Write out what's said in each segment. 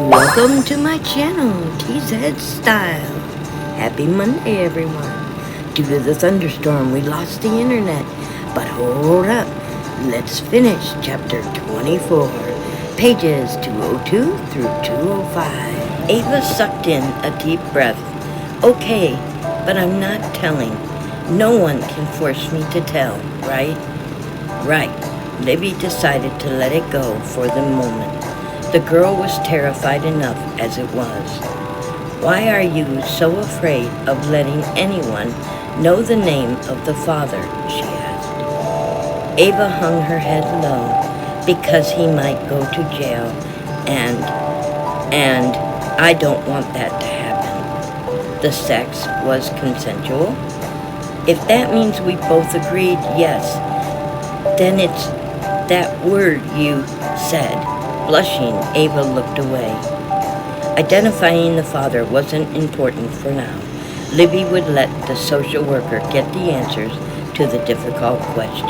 Welcome to my channel, TZED Style. Happy Monday, everyone. Due to the thunderstorm, we lost the internet. But hold up, let's finish chapter 24, pages 202 through 205. Ava sucked in a deep breath. Okay, but I'm not telling. No one can force me to tell, right? Right. Libby decided to let it go for the moment. The girl was terrified enough as it was. Why are you so afraid of letting anyone know the name of the father? She asked. Ava hung her head low because he might go to jail and I don't want that to happen. The sex was consensual? If that means we both agreed yes, then it's that word you said. Blushing, Ava looked away. Identifying the father wasn't important for now. Libby would let the social worker get the answers to the difficult question.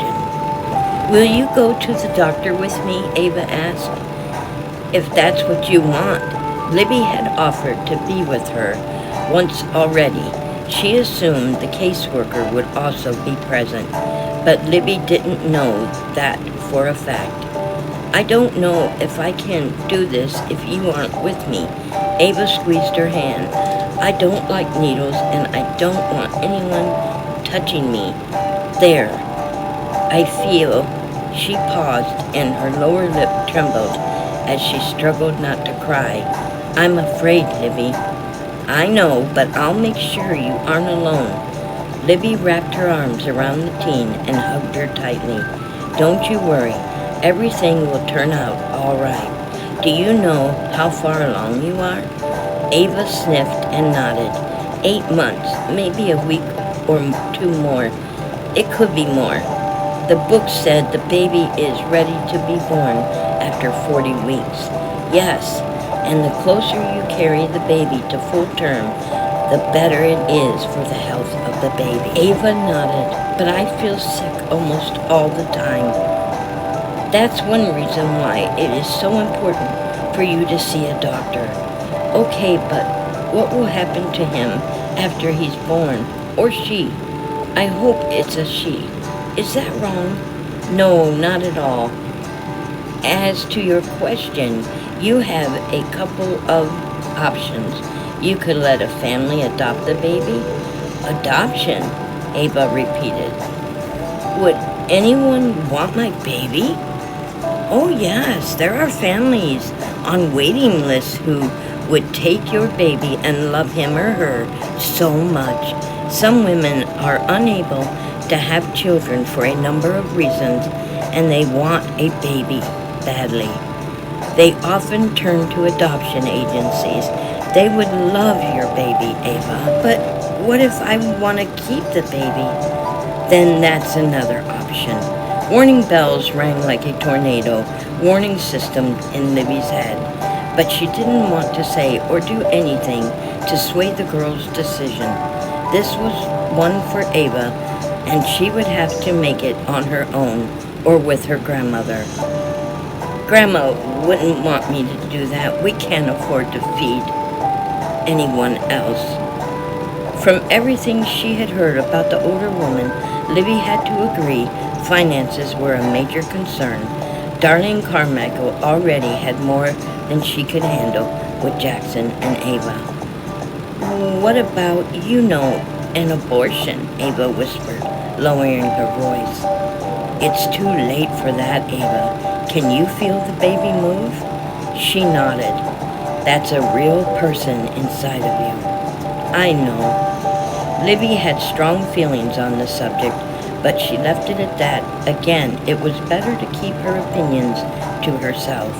Will you go to the doctor with me? Ava asked. If that's what you want. Libby had offered to be with her once already. She assumed the caseworker would also be present, but Libby didn't know that for a fact. I don't know if I can do this if you aren't with me. Ava squeezed her hand. I don't like needles and I don't want anyone touching me. There. I feel. She paused and her lower lip trembled as she struggled not to cry. I'm afraid, Libby. I know, but I'll make sure you aren't alone. Libby wrapped her arms around the teen and hugged her tightly. Don't you worry. Everything will turn out all right. Do you know how far along you are? Ava sniffed and nodded. 8 months, maybe a week or 2 more. It could be more. The book said the baby is ready to be born after 40 weeks. Yes, and the closer you carry the baby to full term, the better it is for the health of the baby. Ava nodded, but I feel sick almost all the time. That's one reason why it is so important for you to see a doctor. Okay, but what will happen to him after he's born? Or she? I hope it's a she. Is that wrong? No, not at all. As to your question, you have a couple of options. You could let a family adopt the baby. Adoption, Ava repeated. Would anyone want my baby? Oh yes, there are families on waiting lists who would take your baby and love him or her so much. Some women are unable to have children for a number of reasons and they want a baby badly. They often turn to adoption agencies. They would love your baby, Ava. But what if I want to keep the baby? Then that's another option. Warning bells rang like a tornado, warning system in Libby's head, but she didn't want to say or do anything to sway the girl's decision. This was one for Ava, and she would have to make it on her own or with her grandmother. Grandma wouldn't want me to do that. We can't afford to feed anyone else. From everything she had heard about the older woman, Libby had to agree finances were a major concern. Darlene Carmichael already had more than she could handle with Jackson and Ava. What about, an abortion? Ava whispered, lowering her voice. It's too late for that, Ava. Can you feel the baby move? She nodded. That's a real person inside of you. I know. Libby had strong feelings on the subject, but she left it at that. Again, it was better to keep her opinions to herself.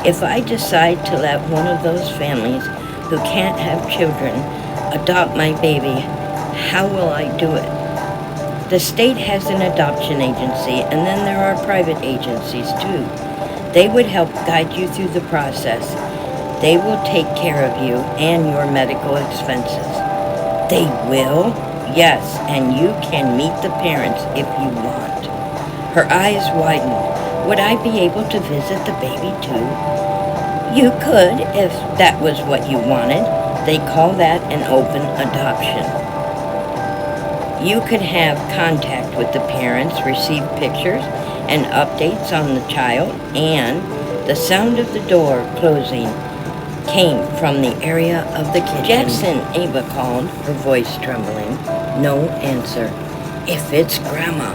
If I decide to let one of those families who can't have children adopt my baby, how will I do it? The state has an adoption agency, and then there are private agencies too. They would help guide you through the process. They will take care of you and your medical expenses. They will? Yes, and you can meet the parents if you want. Her eyes widened. Would I be able to visit the baby too? You could, if that was what you wanted. They call that an open adoption. You could have contact with the parents, receive pictures and updates on the child, and the sound of the door closing came from the area of the kitchen. Jackson, Ava called, her voice trembling. No answer. If it's Grandma.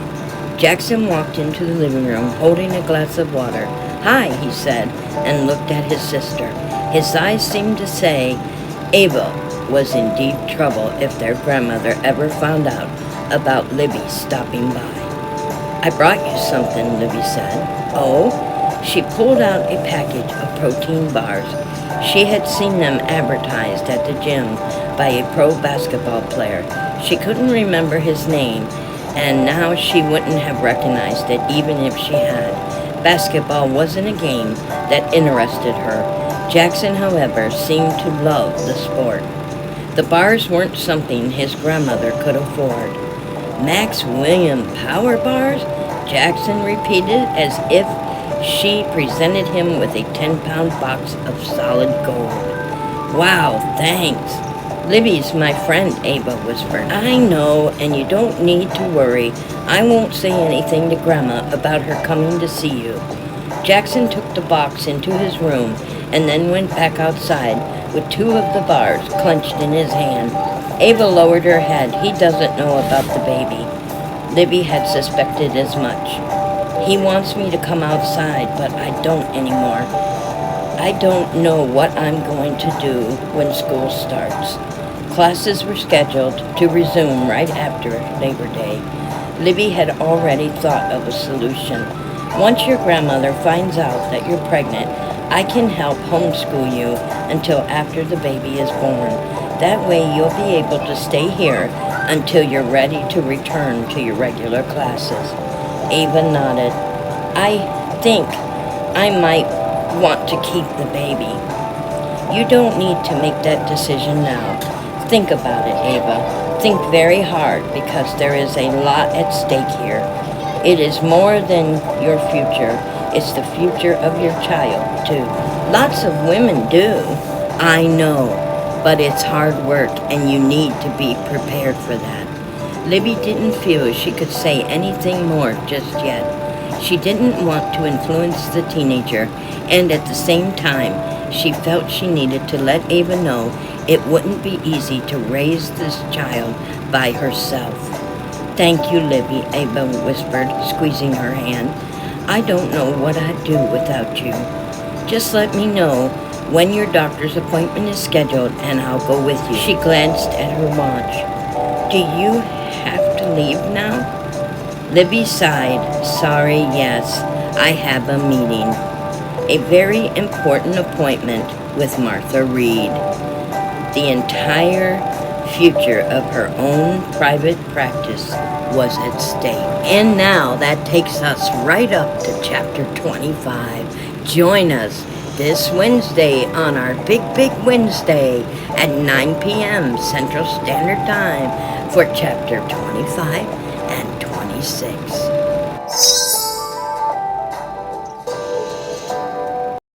Jackson walked into the living room holding a glass of water. Hi, he said, and looked at his sister. His eyes seemed to say Ava was in deep trouble if their grandmother ever found out about Libby stopping by. I brought you something, Libby said. Oh? She pulled out a package of protein bars. She had seen them advertised at the gym by a pro basketball player. She couldn't remember his name, and now she wouldn't have recognized it even if she had. Basketball wasn't a game that interested her. Jackson, however, seemed to love the sport. The bars weren't something his grandmother could afford. Max William Power Bars? Jackson repeated as if she presented him with a 10-pound box of solid gold. Wow, thanks. Libby's my friend, Ava whispered. I know, and you don't need to worry. I won't say anything to Grandma about her coming to see you. Jackson took the box into his room and then went back outside with 2 of the bars clenched in his hand. Ava lowered her head. He doesn't know about the baby. Libby had suspected as much. He wants me to come outside, but I don't anymore. I don't know what I'm going to do when school starts. Classes were scheduled to resume right after Labor Day. Libby had already thought of a solution. Once your grandmother finds out that you're pregnant, I can help homeschool you until after the baby is born. That way you'll be able to stay here until you're ready to return to your regular classes. Ava nodded. I think I might want to keep the baby. You don't need to make that decision now. Think about it, Ava. Think very hard, because there is a lot at stake here. It is more than your future. It's the future of your child, too. Lots of women do. I know, but it's hard work, and you need to be prepared for that. Libby didn't feel she could say anything more just yet. She didn't want to influence the teenager, and at the same time, she felt she needed to let Ava know it wouldn't be easy to raise this child by herself. Thank you, Libby, Ava whispered, squeezing her hand. I don't know what I'd do without you. Just let me know when your doctor's appointment is scheduled, and I'll go with you. She glanced at her watch. Do you have to leave now? Libby sighed. Sorry, yes, I have a meeting. A very important appointment with Martha Reed. The entire future of her own private practice was at stake. And now that takes us right up to chapter 25. Join us this Wednesday on our Big Wednesday at 9 p.m. Central Standard Time for chapter 25 and 26.